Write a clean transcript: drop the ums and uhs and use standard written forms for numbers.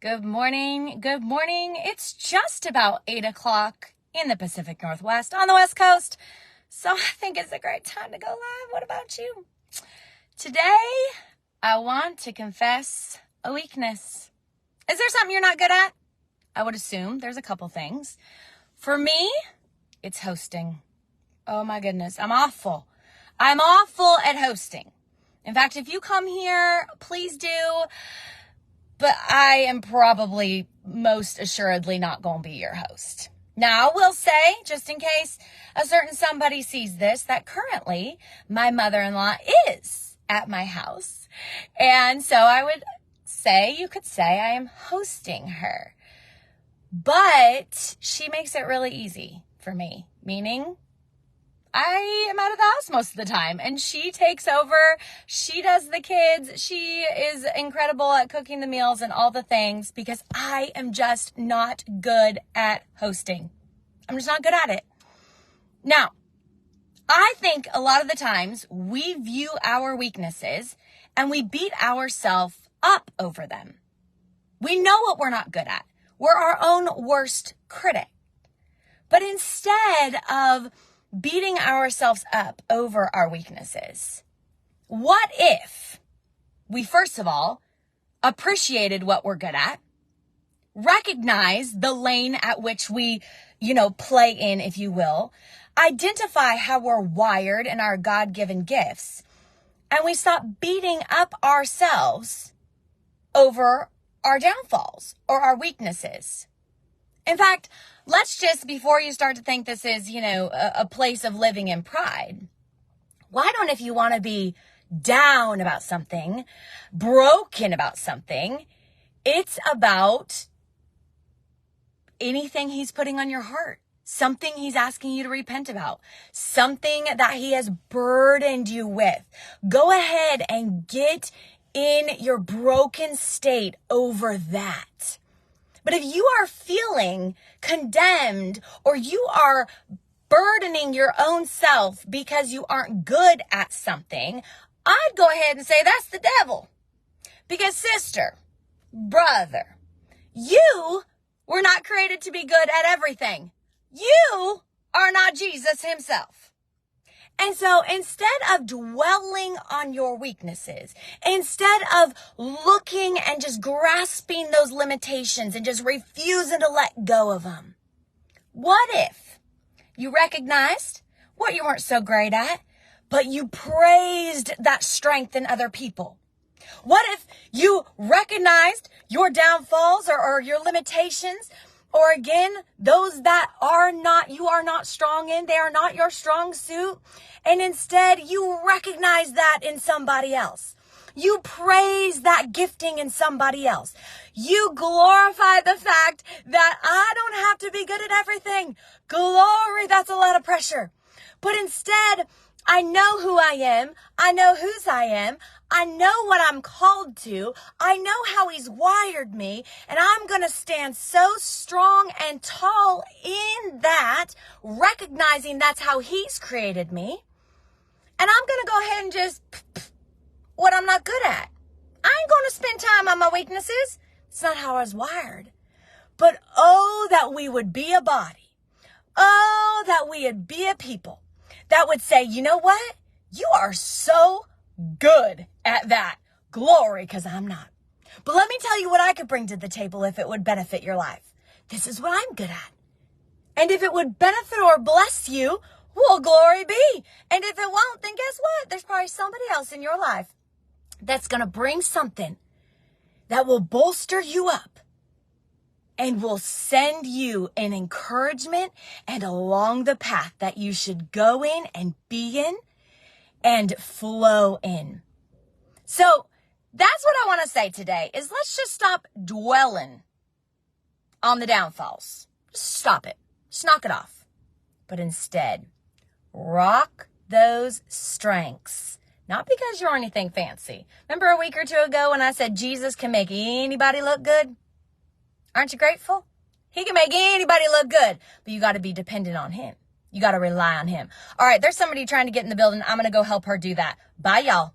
Good morning. Good morning. It's just about 8 o'clock in the Pacific Northwest on the West Coast. So I think it's a great time to go live. What about you? Today, I want to confess a weakness. Is there something you're not good at? I would assume there's a couple things. For me, it's hosting. Oh my goodness. I'm awful at hosting. In fact, if you come here, please do. But I am probably most assuredly not going to be your host. Now, I will say, just in case a certain somebody sees this, that currently my mother-in-law is at my house. And so you could say I am hosting her. But she makes it really easy for me, meaning I am out of the house most of the time and she takes over. She does the kids. She is incredible at cooking the meals and all the things because I am just not good at hosting. I'm just not good at it. Now, I think a lot of the times we view our weaknesses and we beat ourselves up over them. We know what we're not good at. We're our own worst critic. But instead of beating ourselves up over our weaknesses, what if we, first of all, appreciated what we're good at, recognize the lane at which we, play in, if you will, identify how we're wired in our God-given gifts, and we stop beating up ourselves over our downfalls or our weaknesses. In fact, let's just, before you start to think this is, a place of living in pride, why don't, if you want to be down about something, broken about something, it's about anything he's putting on your heart, something he's asking you to repent about, something that he has burdened you with. Go ahead and get in your broken state over that. But if you are feeling condemned or you are burdening your own self because you aren't good at something, I'd go ahead and say that's the devil. Because sister, brother, you were not created to be good at everything. You are not Jesus himself. And so instead of dwelling on your weaknesses, instead of looking and just grasping those limitations and just refusing to let go of them, what if you recognized what you weren't so great at, but you praised that strength in other people? What if you recognized your downfalls or your limitations, or again, those that you are not strong in, they are not your strong suit. And instead you recognize that in somebody else. You praise that gifting in somebody else. You glorify the fact that I don't have to be good at everything. Glory, that's a lot of pressure. But instead, I know who I am. I know whose I am. I know what I'm called to. I know how he's wired me. And I'm going to stand so strong and tall in that, recognizing that's how he's created me. And I'm going to go ahead and just what I'm not good at. I ain't going to spend time on my weaknesses. It's not how I was wired. But oh, that we would be a body. Oh, that we would be a people that would say, you know what? You are so good at that. Glory, because I'm not. But let me tell you what I could bring to the table if it would benefit your life. This is what I'm good at. And if it would benefit or bless you, well, glory be. And if it won't, then guess what? There's probably somebody else in your life that's going to bring something that will bolster you up and will send you an encouragement and along the path that you should go in and be in and flow in. So that's what I want to say today is let's just stop dwelling on the downfalls. Just stop it. Just knock it off. But instead, rock those strengths. Not because you're anything fancy. Remember a week or two ago when I said Jesus can make anybody look good? Aren't you grateful? He can make anybody look good, but you got to be dependent on him. You got to rely on him. All right, there's somebody trying to get in the building. I'm going to go help her do that. Bye, y'all.